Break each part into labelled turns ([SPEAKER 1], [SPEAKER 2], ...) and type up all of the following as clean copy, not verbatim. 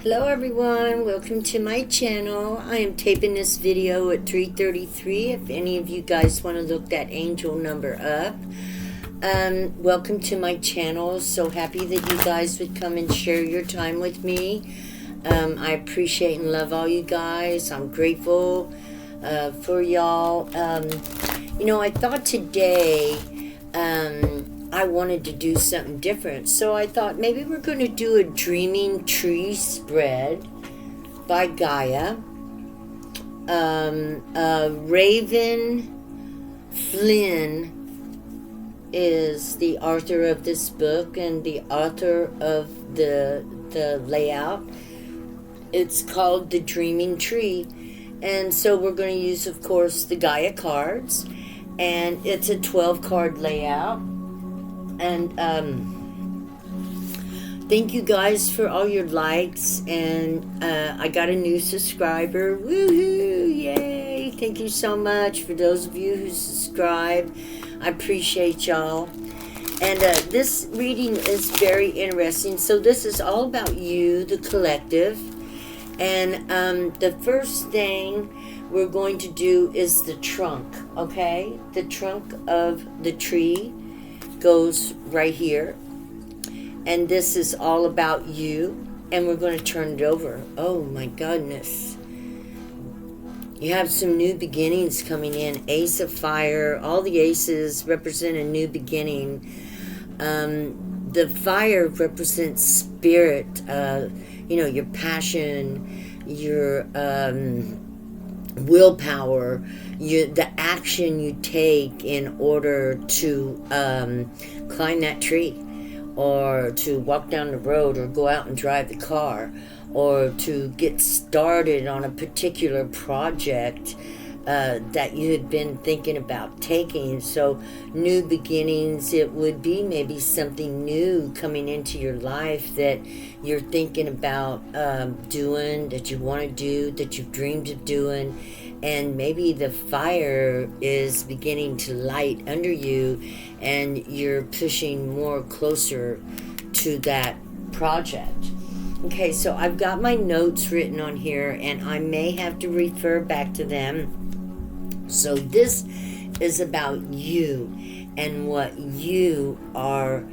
[SPEAKER 1] Hello everyone, welcome to my channel. I am taping this video at 3:33. If any of you guys want to look that angel number up. Welcome to my channel. So happy that you guys would come and share your time with me. I appreciate and love all you guys. I'm grateful for y'all. I thought today I wanted to do something different. So I thought maybe we're going to do a Dreaming Tree spread by Gaia. Raven Flynn is the author of this book and the author of the layout. It's called The Dreaming Tree. And so we're going to use, of course, the Gaia cards. And it's a 12 card layout. And thank you guys for all your likes. And I got a new subscriber. Woohoo! Yay! Thank you so much for those of you who subscribe. I appreciate y'all. And this reading is very interesting. So this is all about you, the collective. And the first thing we're going to do is the trunk, okay? The trunk of the tree goes right here. And this is all about you. And we're going to turn it over. Oh my goodness. You have some new beginnings coming in. Ace of Fire. All the aces represent a new beginning. The fire represents spirit. Your passion, your willpower, the action you take in order to climb that tree, or to walk down the road, or go out and drive the car, or to get started on a particular project that you had been thinking about taking. So new beginnings, it would be maybe something new coming into your life that you're thinking about doing, that you want to do, that you've dreamed of doing. And maybe the fire is beginning to light under you and you're pushing more closer to that project. Okay, so I've got my notes written on here and I may have to refer back to them. So this is about you and what you are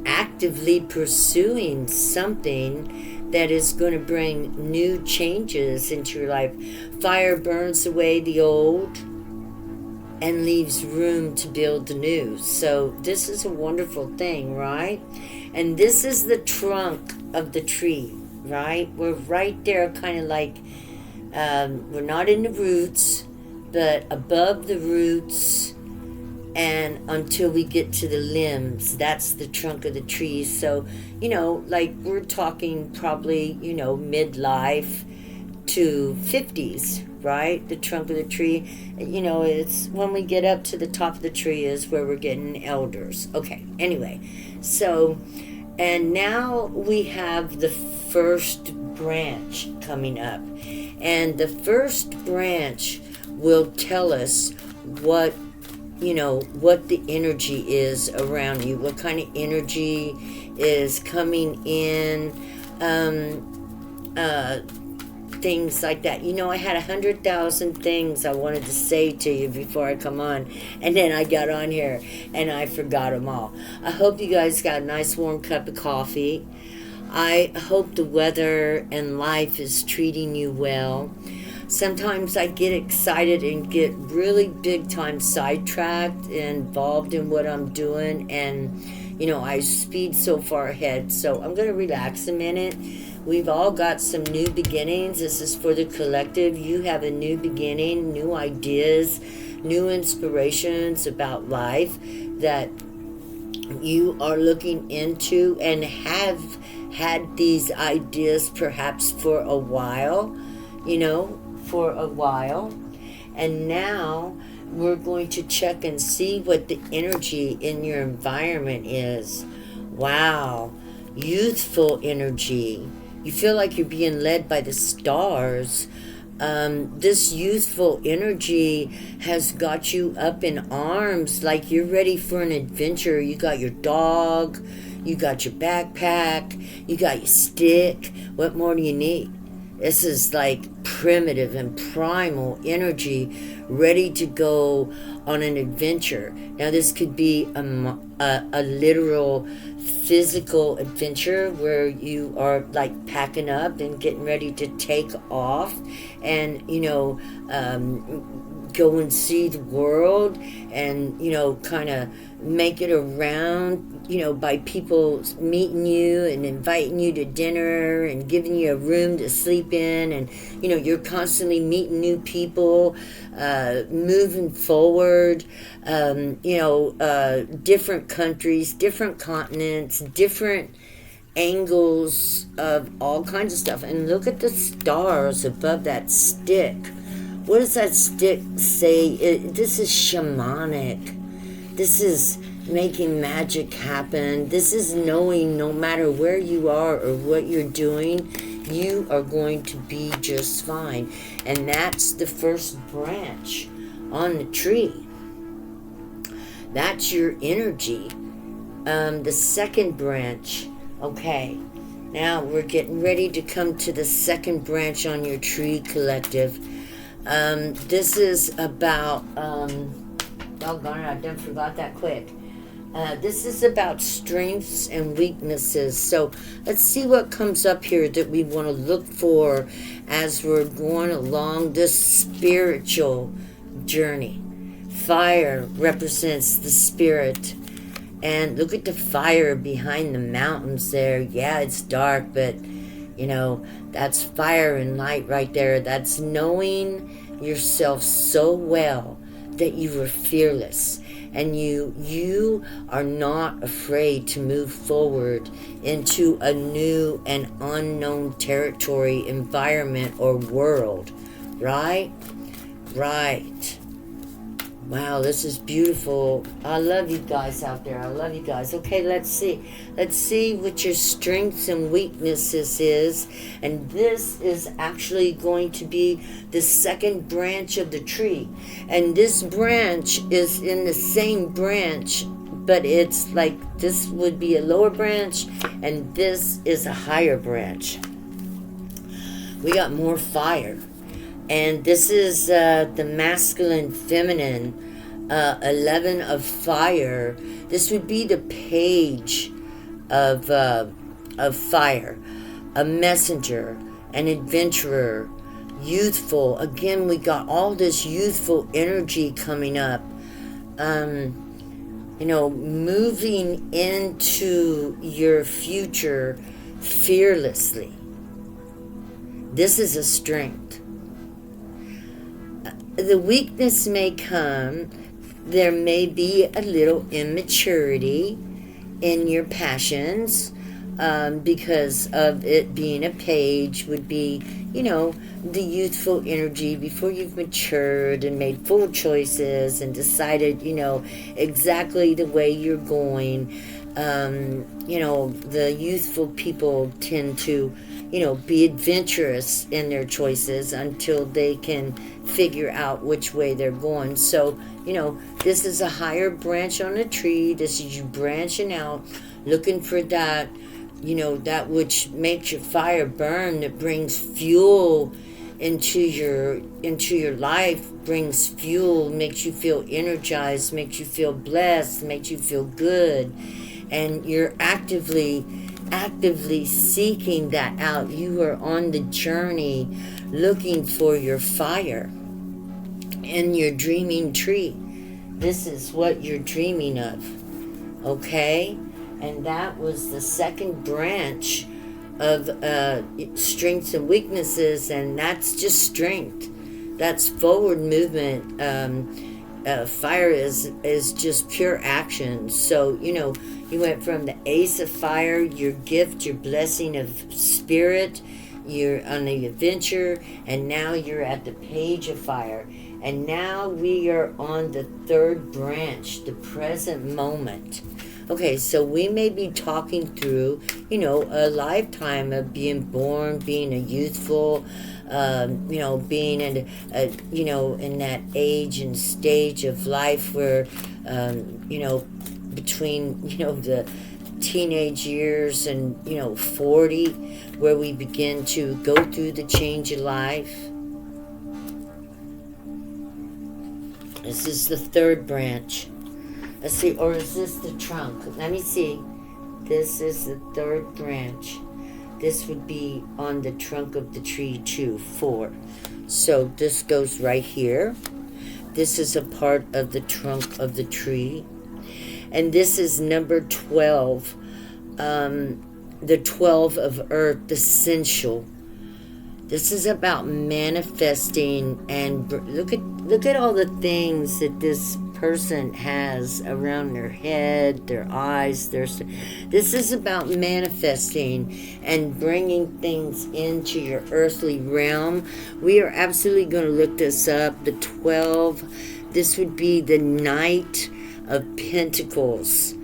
[SPEAKER 1] actively pursuing, something that is going to bring new changes into your life. Fire burns away the old and leaves room to build the new. So this is a wonderful thing, right? And this is the trunk of the tree, right? We're right there, kind of like we're not in the roots, but above the roots, and until we get to the limbs, that's the trunk of the tree. So, like we're talking probably, midlife to 50s, right? The trunk of the tree, it's when we get up to the top of the tree is where we're getting elders. Okay, anyway, so, and now we have the first branch coming up. And the first branch will tell us what the energy is around you, what kind of energy is coming in, things like that. I had 100,000 things I wanted to say to you before I come on, and then I got on here and I forgot them all. I hope you guys got a nice warm cup of coffee. I hope the weather and life is treating you well. Sometimes I get excited and get really big time sidetracked and involved in what I'm doing, and I speed so far ahead. So I'm going to relax a minute. We've all got some new beginnings. This is for the collective. You have a new beginning, new ideas, new inspirations about life that you are looking into, and have had these ideas perhaps for a while, and now we're going to check and see what the energy in your environment is. Wow, youthful energy. You feel like you're being led by the stars. This youthful energy has got you up in arms, like you're ready for an adventure. You got your dog, You got your backpack. You got your stick. What more do you need? This is like primitive and primal energy ready to go on an adventure. Now, this could be a literal physical adventure where you are like packing up and getting ready to take off and, go and see the world and, kind of make it around, by people meeting you and inviting you to dinner and giving you a room to sleep in. And, you're constantly meeting new people, moving forward, different countries, different continents, different angles of all kinds of stuff. And look at the stars above that stick. What does that stick say? This is shamanic. This is making magic happen. This is knowing no matter where you are or what you're doing, you are going to be just fine. And that's the first branch on the tree. That's your energy. The second branch. Okay. Now we're getting ready to come to the second branch on your tree, collective. This is about, doggone it, I done forgot that quick. This is about strengths and weaknesses. So let's see what comes up here that we want to look for as we're going along this spiritual journey. Fire represents the spirit. And look at the fire behind the mountains there. Yeah, it's dark, but, that's fire and light right there. That's knowing yourself so well that you are fearless. And you are not afraid to move forward into a new and unknown territory, environment, or world. Right? Right. Wow, this is beautiful. I love you guys out there. I love you guys. Okay, let's see. Let's see what your strengths and weaknesses is. And this is actually going to be the second branch of the tree. And this branch is in the same branch, but it's like this would be a lower branch, and this is a higher branch. We got more fire. And this is the masculine, feminine, 11 of fire. This would be the page of fire, a messenger, an adventurer, youthful. Again, we got all this youthful energy coming up. Moving into your future fearlessly. This is a strength. The weakness may come, there may be a little immaturity in your passions, because of it being a page would be, the youthful energy before you've matured and made full choices and decided, exactly the way you're going. The youthful people tend to, be adventurous in their choices until they can figure out which way they're going. So, this is a higher branch on the tree. This is you branching out, looking for that, that which makes your fire burn, that brings fuel into your life, brings fuel, makes you feel energized, makes you feel blessed, makes you feel good. And you're actively seeking that out. You are on the journey looking for your fire in your dreaming tree. This is what you're dreaming of. Okay? And that was the second branch of strengths and weaknesses, and that's just strength. That's forward movement. Fire is just pure action. So, you went from the ace of fire, your gift, your blessing of spirit, you're on the adventure, and now you're at the page of fire. And now we are on the third branch, the present moment. Okay, so we may be talking through, a lifetime of being born, being a youthful, being in, in that age and stage of life where, between, teenage years and 40, where we begin to go through the change of life. This is the third branch. Let's see, or is this the trunk? Let me see. This is the third branch. This would be on the trunk of the tree too, 4. So this goes right here. This is a part of the trunk of the tree. And this is number 12. The 12 of earth, the essential. This is about manifesting, and look at all the things that this person has around their head, their eyes, this is about manifesting and bringing things into your earthly realm. We are absolutely going to look this up. The 12, this would be the Knight of Pentacles.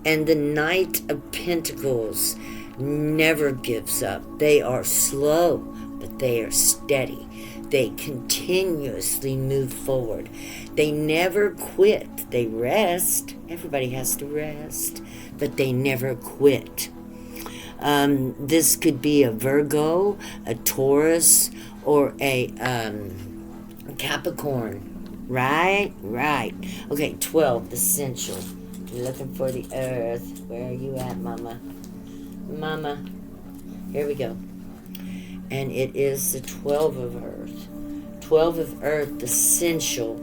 [SPEAKER 1] And the Knight of Pentacles never gives up. They are slow, but they are steady. They continuously move forward. They never quit. They rest. Everybody has to rest, but they never quit. This could be a Virgo, a Taurus, or a Capricorn. Right? Okay, 12, the essential. You're looking for the earth. Where are you at, Mama? Mama. Here we go. And it is the 12 of earth. 12 of earth, the essential.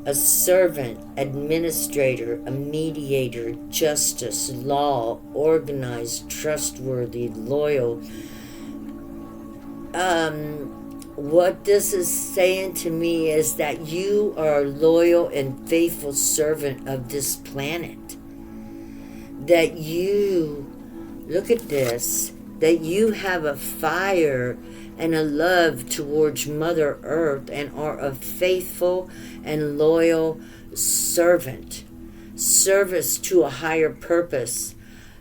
[SPEAKER 1] A servant, administrator, a mediator, justice, law, organized, trustworthy, loyal. What this is saying to me is that you are a loyal and faithful servant of this planet. That you, look at this, that you have a fire and a love towards Mother Earth and are a faithful and loyal servant. Service to a higher purpose.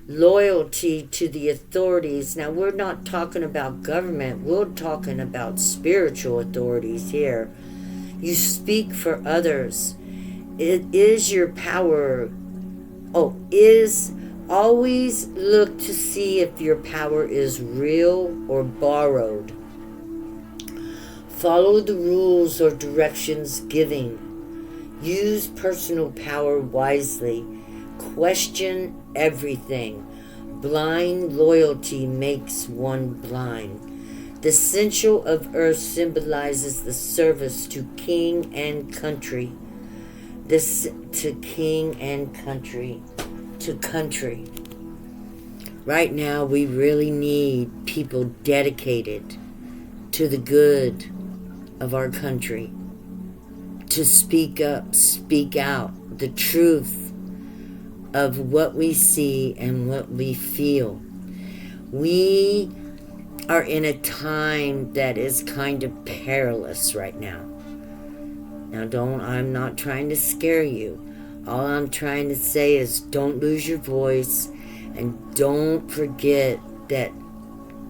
[SPEAKER 1] Loyalty to the authorities. Now, we're not talking about government. We're talking about spiritual authorities here. You speak for others. It is your power. Always look to see if your power is real or borrowed. Follow the rules or directions given. Use personal power wisely. Question everything. Blind loyalty makes one blind. The essential of earth symbolizes the service to king and country. To king and country. To country. Right now, we really need people dedicated to the good of our country, to speak up, speak out the truth of what we see and what we feel. We are in a time that is kind of perilous right now. Now, I'm not trying to scare you. All I'm trying to say is don't lose your voice, and don't forget that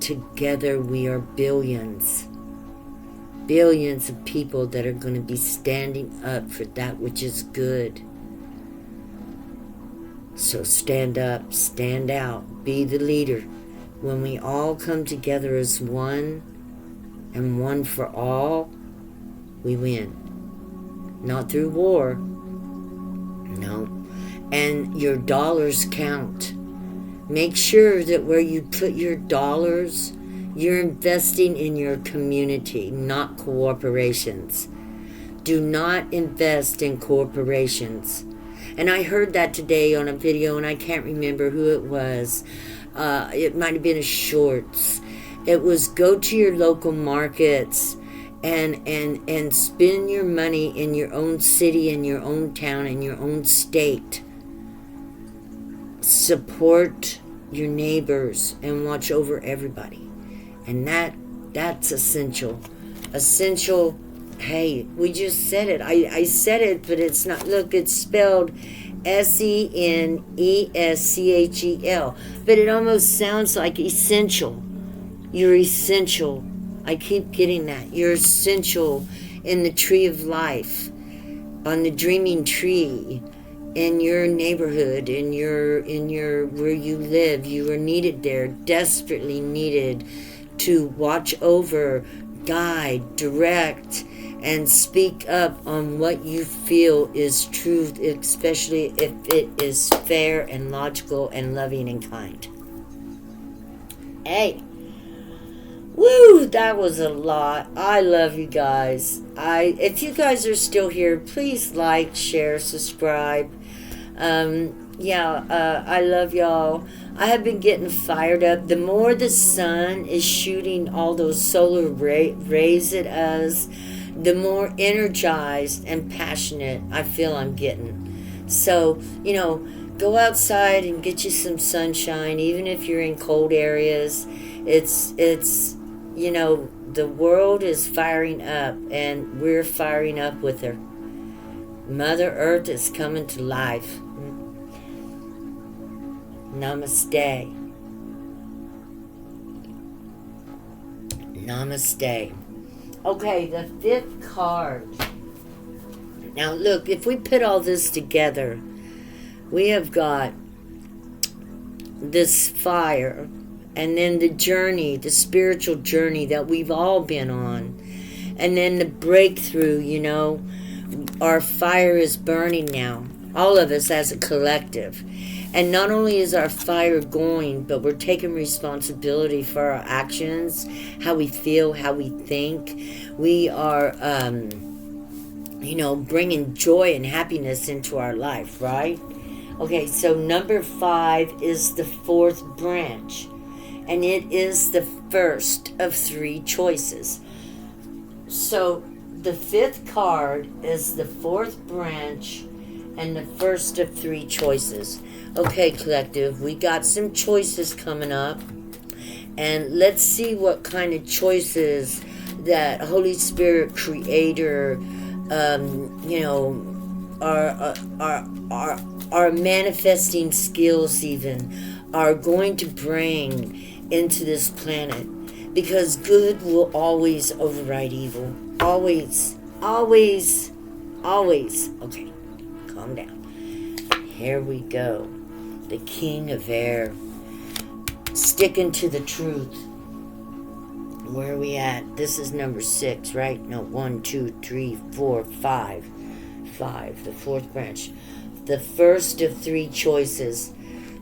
[SPEAKER 1] together we are billions. Billions of people that are going to be standing up for that which is good. So stand up, stand out, be the leader. When we all come together as one, and one for all, we win. Not through war. No. And your dollars count. Make sure that where you put your dollars, you're investing in your community, not corporations. Do not invest in corporations. And I heard that today on a video, and I can't remember who it was. It might have been a Shorts. It was go to your local markets and spend your money in your own city, in your own town, in your own state. Support your neighbors and watch over everybody. And that's essential. Essential, hey, we just said it. I said it, but it's not. Look, it's spelled SENESCHEL. But it almost sounds like essential. You're essential. I keep getting that. You're essential in the tree of life, on the dreaming tree, in your neighborhood, in your where you live. You are needed there, desperately needed, to watch over, guide, direct, and speak up on what you feel is truth, especially if it is fair and logical and loving and kind. Hey, woo, that was a lot. I love you guys. If you guys are still here, please like, share, subscribe. I love y'all. I have been getting fired up. The more the sun is shooting all those solar rays at us, the more energized and passionate I feel I'm getting. So, go outside and get you some sunshine, even if you're in cold areas. It's the world is firing up, and we're firing up with her. Mother Earth is coming to life. Namaste. Namaste. Okay, the 5th card. Now look, if we put all this together, we have got this fire, and then the journey, the spiritual journey that we've all been on, and then the breakthrough. Our fire is burning now, all of us as a collective. And not only is our fire going, but we're taking responsibility for our actions, how we feel, how we think. We are, bringing joy and happiness into our life, right? Okay, so number 5 is the 4th branch, and it is the first of 3 choices. So the 5th card is the 4th branch and the first of 3 choices. Okay, collective, we got some choices coming up, and let's see what kind of choices that Holy Spirit Creator, our manifesting skills even are going to bring into this planet, because good will always override evil. Always, always, always. Okay, calm down. Here we go. The King of Air. Sticking to the truth. Where are we at? This is number 6, right? No, 1, 2, 3, 4, 5. 5, the 4th branch. The first of 3 choices.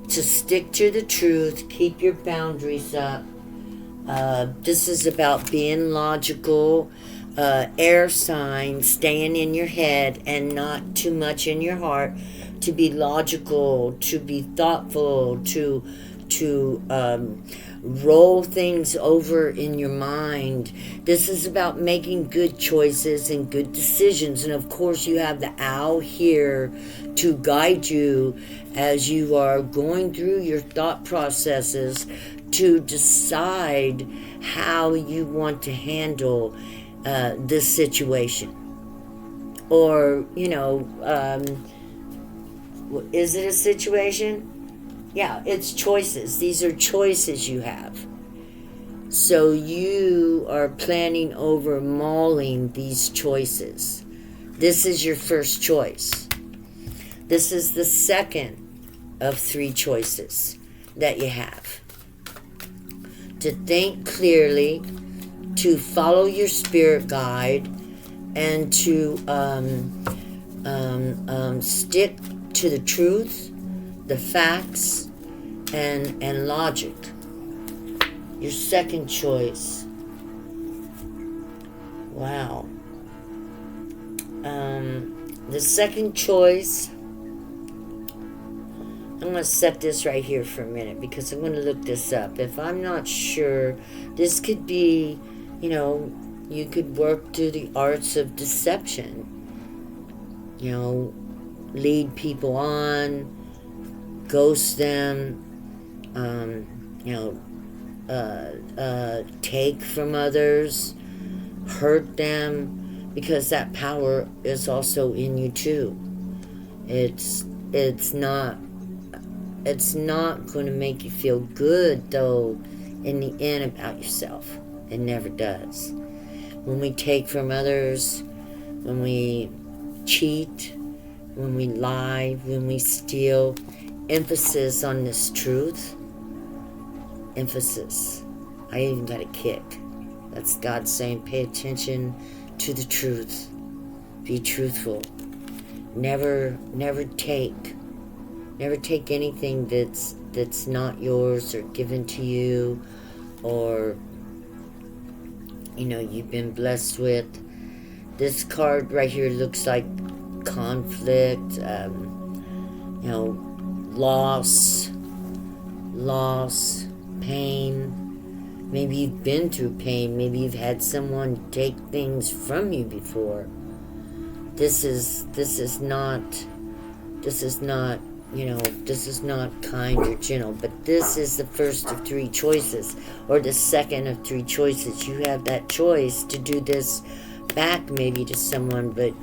[SPEAKER 1] To stick to the truth, keep your boundaries up. This is about being logical, air sign, staying in your head and not too much in your heart. To be logical, to be thoughtful, to roll things over in your mind. This is about making good choices and good decisions. And of course, you have the owl here to guide you as you are going through your thought processes to decide how you want to handle this situation. Or, is it a situation? Yeah, it's choices. These are choices you have. So you are planning over mulling these choices. This is your first choice. This is the second of 3 choices that you have. To think clearly, to follow your spirit guide, and to stick to the truth, the facts, and logic. Your second choice. Wow. The second choice, I'm going to set this right here for a minute because I'm going to look this up. If I'm not sure, this could be, you could work through the arts of deception. Lead people on, ghost them, take from others, hurt them, because that power is also in you too. It's not going to make you feel good though in the end about yourself. It never does. When we take from others, when we cheat, when we lie, when we steal. Emphasis on this truth. Emphasis. I even got a kick. That's God saying, pay attention to the truth. Be truthful. Never take anything that's not yours or given to you, or you've been blessed with. This card right here looks like conflict, loss, pain. Maybe you've been through pain. Maybe you've had someone take things from you before. This is not kind or gentle, but this is the first of three choices, or the second of three choices. You have that choice to do this back maybe to someone, but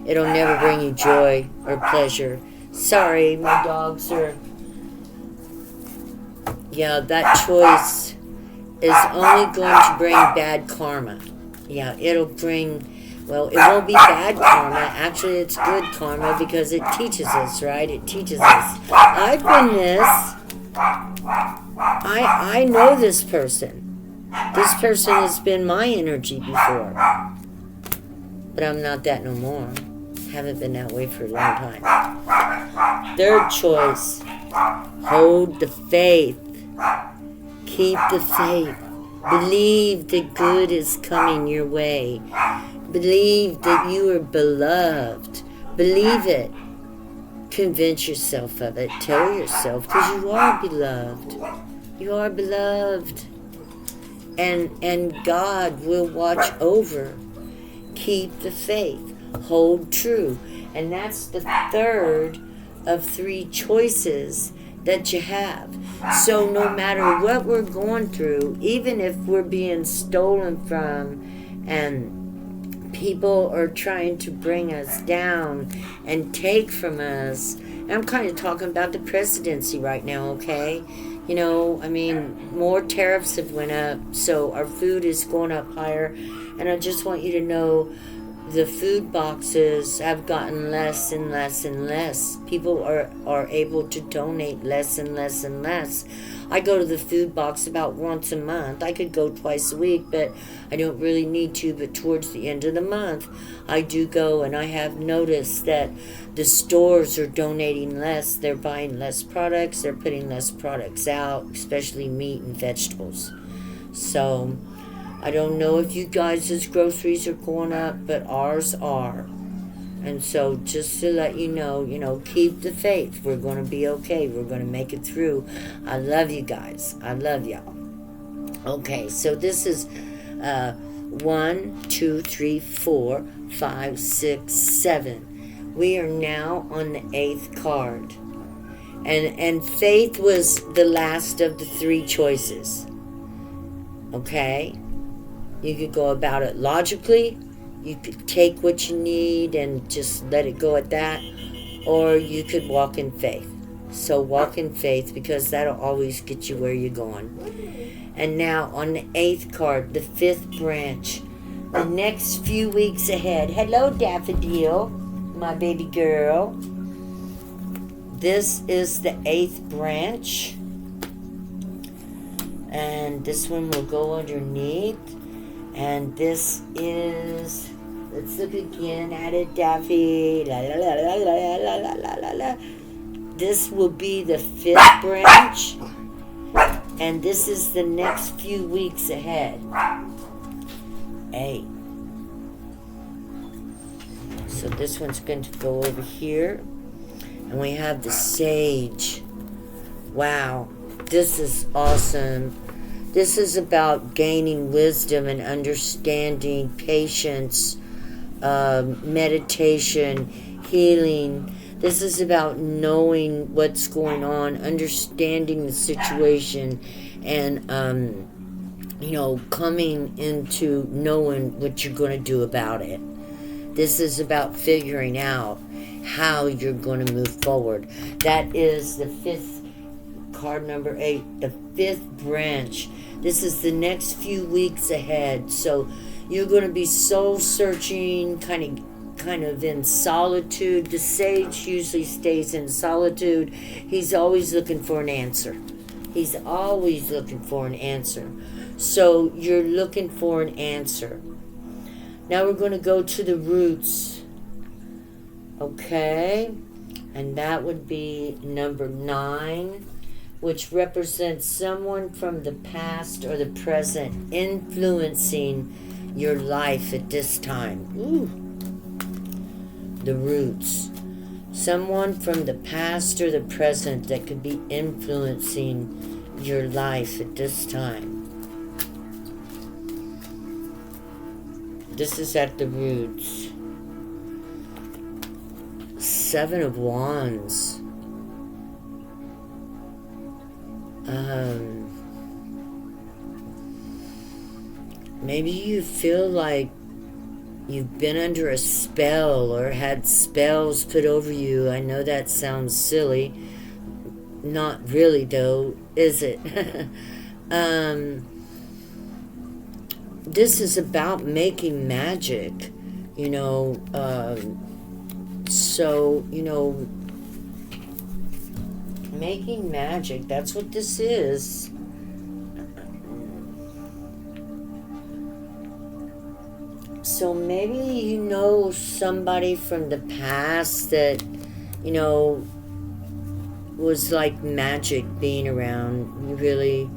[SPEAKER 1] it'll never bring you joy or pleasure. Sorry, my dogs are... Yeah, that choice is only going to bring bad karma. Yeah, it'll bring... Well, it won't be bad karma. Actually, it's good karma because it teaches us, right? It teaches us. I've been this. I know this person. This person has been my energy before. But I'm not that no more. Haven't been that way for a long time. Third choice. Hold the faith. Keep the faith. Believe that good is coming your way. Believe that you are beloved. Believe it. Convince yourself of it. Tell yourself, because you are beloved. You are beloved. And God will watch over. Keep the faith. Hold true. And that's the third of three choices that you have. So no matter what we're going through, even if we're being stolen from and people are trying to bring us down and take from us, and I'm kind of talking about the presidency right now, okay? More tariffs have went up, so our food is going up higher, and I just want you to know the food boxes have gotten less and less and less. People are able to donate less and less and less. I go to the food box about once a month. I could go twice a week, but I don't really need to. But towards the end of the month, I do go, and I have noticed that the stores are donating less. They're buying less products. They're putting less products out, especially meat and vegetables. So I don't know if you guys' groceries are going up, but ours are. And so just to let you know, keep the faith. We're going to be okay. We're going to make it through. I love you guys. I love y'all. Okay, so this is 1, 2, 3, 4, 5, 6, 7. We are now on the 8th card. And faith was the last of the three choices. Okay? You could go about it logically. You could take what you need and just let it go at that. Or you could walk in faith. So walk in faith, because that'll always get you where you're going. And now on the 8th card, the 5th branch. The next few weeks ahead. Hello, Daffodil, my baby girl. This is the 8th branch. And this one will go underneath. And this is, let's look again at it, Daffy. La, la, la, la, la, la, la, la, la. This will be the 5th branch. And this is the next few weeks ahead. 8. So this one's going to go over here. And we have the Sage. Wow. This is awesome. This is about gaining wisdom and understanding, patience, meditation, healing. This is about knowing what's going on, understanding the situation, and, coming into knowing what you're going to do about it. This is about figuring out how you're going to move forward. That is the 5th card, number 8, the 5th branch. This is the next few weeks ahead. So you're going to be soul searching, kind kind of in solitude. The sage usually stays in solitude. He's always looking for an answer. He's always looking for an answer. So you're looking for an answer. Now we're going to go to the roots. Okay? And that would be number 9, which represents someone from the past or the present influencing your life at this time. Ooh. The roots. Someone from the past or the present that could be influencing your life at this time. This is at the roots. 7 of Wands. Maybe you feel like you've been under a spell or had spells put over you. I know that sounds silly. Not really, though, is it? This is about making magic, you know. So, you know, making magic, that's what this is. So maybe you know somebody from the past that, you know, was like magic being around. You really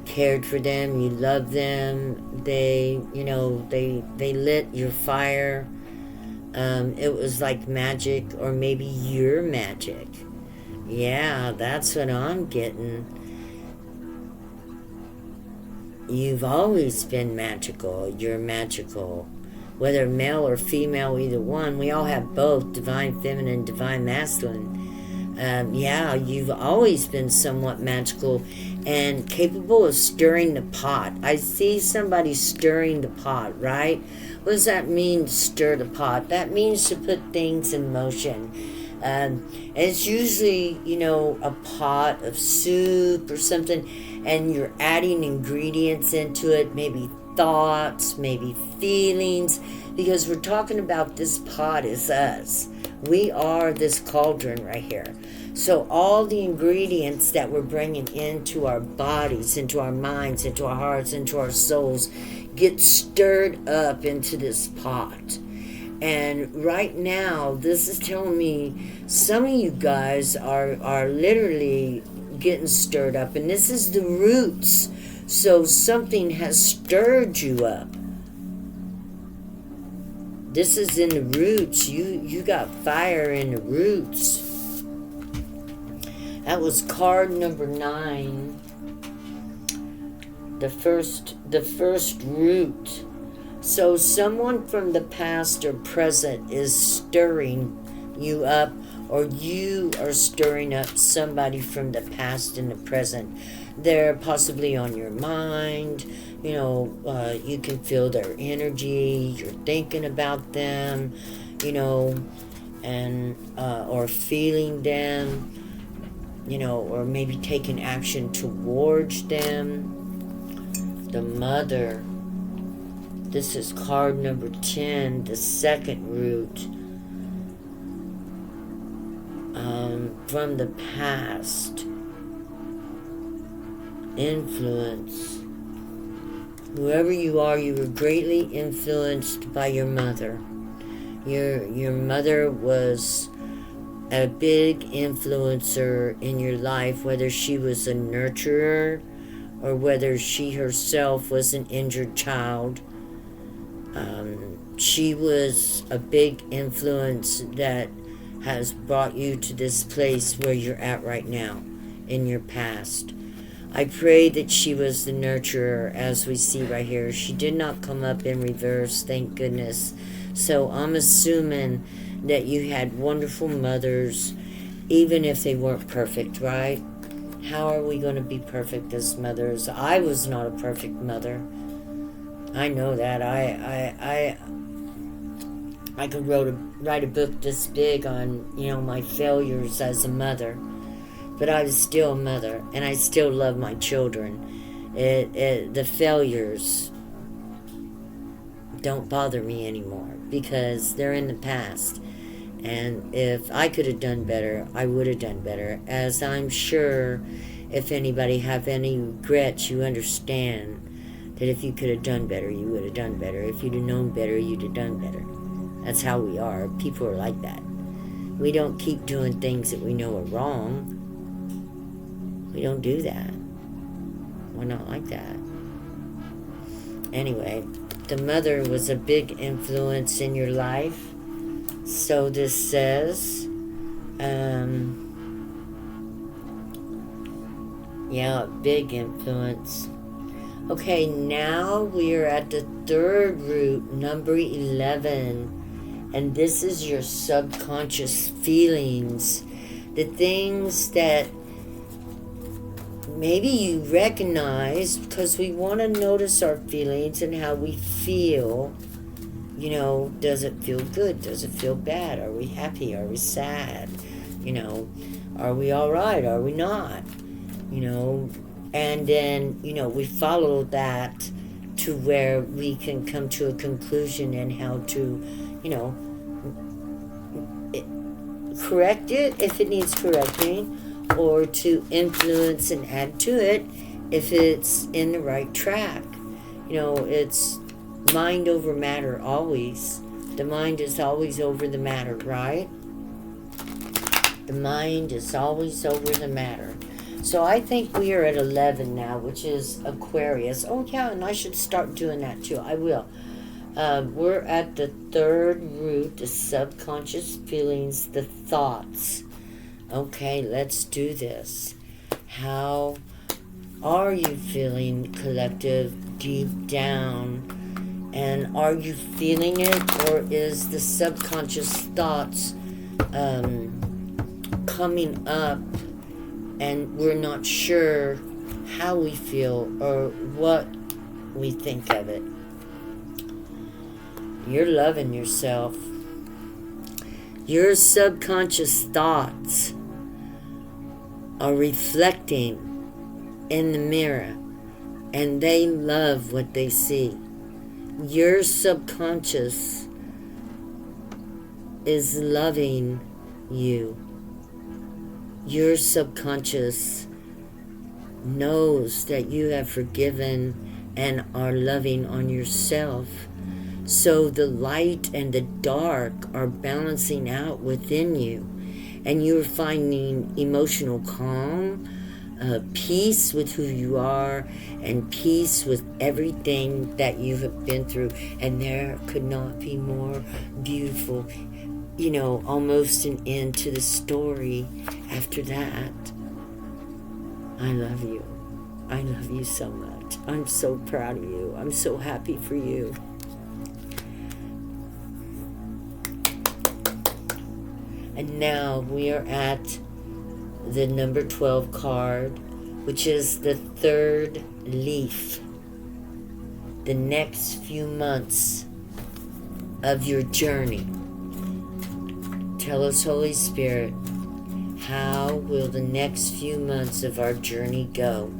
[SPEAKER 1] cared for them, you loved them, they, you know, they lit your fire. It was like magic, or maybe your magic. Yeah, that's what I'm getting. You've always been magical. You're magical. Whether male or female, either one. We all have both, divine feminine, divine masculine. Yeah, you've always been somewhat magical and capable of stirring the pot. I see somebody stirring the pot, right? What does that mean, stir the pot? That means to put things in motion. It's usually, you know, a pot of soup or something, and you're adding ingredients into it, maybe thoughts, maybe feelings, because we're talking about this pot is us. We are this cauldron right here. So all the ingredients that we're bringing into our bodies, into our minds, into our hearts, into our souls, get stirred up into this pot. And right now, this is telling me some of you guys are literally getting stirred up. And this is the roots. So something has stirred you up. This is in the roots. You got fire in the roots. That was card number 9. The first root. So someone from the past or present is stirring you up, or you are stirring up somebody from the past and the present. They're possibly on your mind. You know, you can feel their energy. You're thinking about them, you know, and or feeling them, you know, or maybe taking action towards them. The mother. This is card number 10, the second root. From the past. Influence. Whoever you are, you were greatly influenced by your mother. Your mother was a big influencer in your life, whether she was a nurturer or whether she herself was an injured child. She was a big influence that has brought you to this place where you're at right now in your past. I pray that she was the nurturer, as we see right here. She did not come up in reverse, thank goodness. So I'm assuming that you had wonderful mothers, even if they weren't perfect, right? How are we going to be perfect as mothers? I was not a perfect mother. I know that. I could write a book this big on, you know, my failures as a mother. But I was still a mother, and I still love my children. The failures don't bother me anymore, because they're in the past. And if I could have done better, I would have done better. As I'm sure if anybody have any regrets, you understand that if you could have done better, you would have done better. If you'd have known better, you'd have done better. That's how we are. People are like that. We don't keep doing things that we know are wrong. We don't do that. We're not like that. Anyway, the mother was a big influence in your life. So this says, yeah, big influence. Okay, now we are at the third root, number 11. And this is your subconscious feelings. The things that maybe you recognize, because we want to notice our feelings and how we feel. You know, does it feel good? Does it feel bad? Are we happy? Are we sad? You know, are we all right? Are we not? You know, and then, you know, we follow that to where we can come to a conclusion and how to, you know, correct it if it needs correcting, or to influence and add to it if it's in the right track. You know, it's mind over matter always. The mind is always over the matter, right? The mind is always over the matter. So I think we are at 11 now, which is Aquarius. Oh yeah, and I should start doing that too. I will. We're at the third root, the subconscious feelings, the thoughts. Okay, let's do this. How are you feeling, collective, deep down? And are you feeling it, or is the subconscious thoughts coming up and we're not sure how we feel or what we think of it? You're loving yourself. Your subconscious thoughts are reflecting in the mirror, and they love what they see. Your subconscious is loving you. Your subconscious knows that you have forgiven and are loving on yourself. So the light and the dark are balancing out within you, and you're finding emotional calm, peace with who you are, and peace with everything that you have been through. And there could not be more beautiful, you know, almost an end to the story after that. I love you. I love you so much. I'm so proud of you. I'm so happy for you. And now we are at the number 12 card, which is the third leaf. The next few months of your journey. Tell us, Holy Spirit, how will the next few months of our journey go?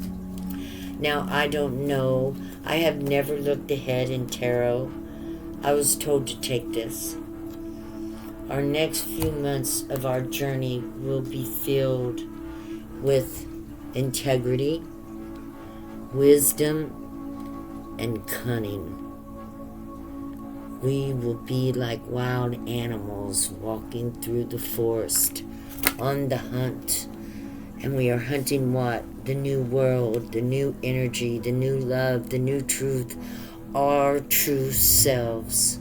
[SPEAKER 1] Now, I don't know. I have never looked ahead in tarot. I was told to take this. Our next few months of our journey will be filled with integrity, wisdom, and cunning. We will be like wild animals walking through the forest on the hunt. And we are hunting what? The new world, the new energy, the new love, the new truth, our true selves.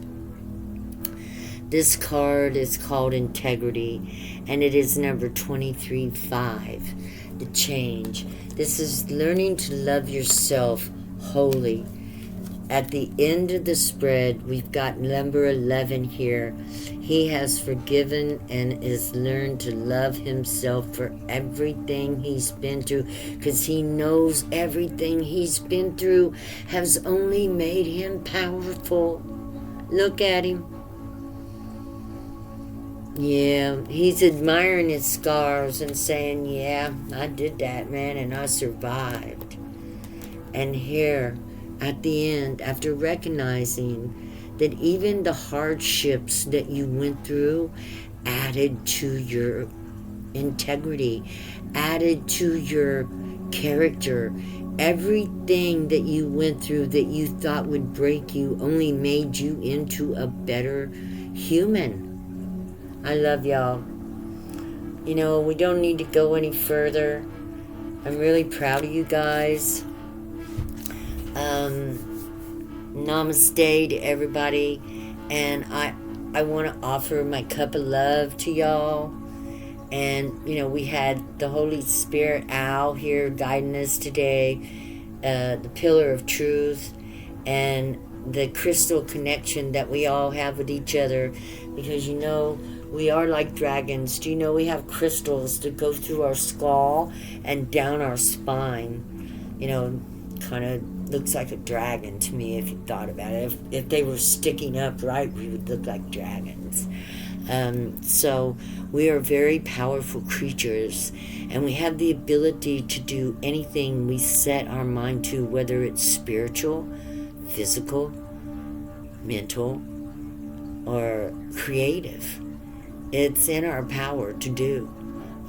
[SPEAKER 1] This card is called Integrity, and it is number 23-5, the change. This is learning to love yourself wholly. At the end of the spread, we've got number 11 here. He has forgiven and is learned to love himself for everything he's been through, because he knows everything he's been through has only made him powerful. Look at him. Yeah, he's admiring his scars and saying, yeah, I did that, man, and I survived. And here, at the end, after recognizing that even the hardships that you went through added to your integrity, added to your character. Everything that you went through that you thought would break you only made you into a better human. I love y'all. You know, we don't need to go any further. I'm really proud of you guys. Namaste to everybody. And I want to offer my cup of love to y'all. And, you know, we had the Holy Spirit Owl here guiding us today, the Pillar of Truth, and the crystal connection that we all have with each other. Because, you know, we are like dragons. Do you know we have crystals that go through our skull and down our spine? You know, kind of looks like a dragon to me if you thought about it. If they were sticking upright, we would look like dragons. So we are very powerful creatures, and we have the ability to do anything we set our mind to, whether it's spiritual, physical, mental, or creative. It's in our power to do.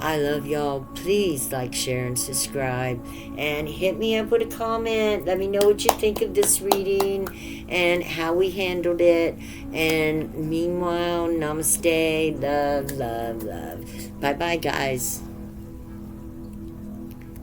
[SPEAKER 1] I love y'all. Please like, share, and subscribe. And hit me up with a comment. Let me know what you think of this reading and how we handled it. And meanwhile, namaste. Love, love, love. Bye-bye, guys.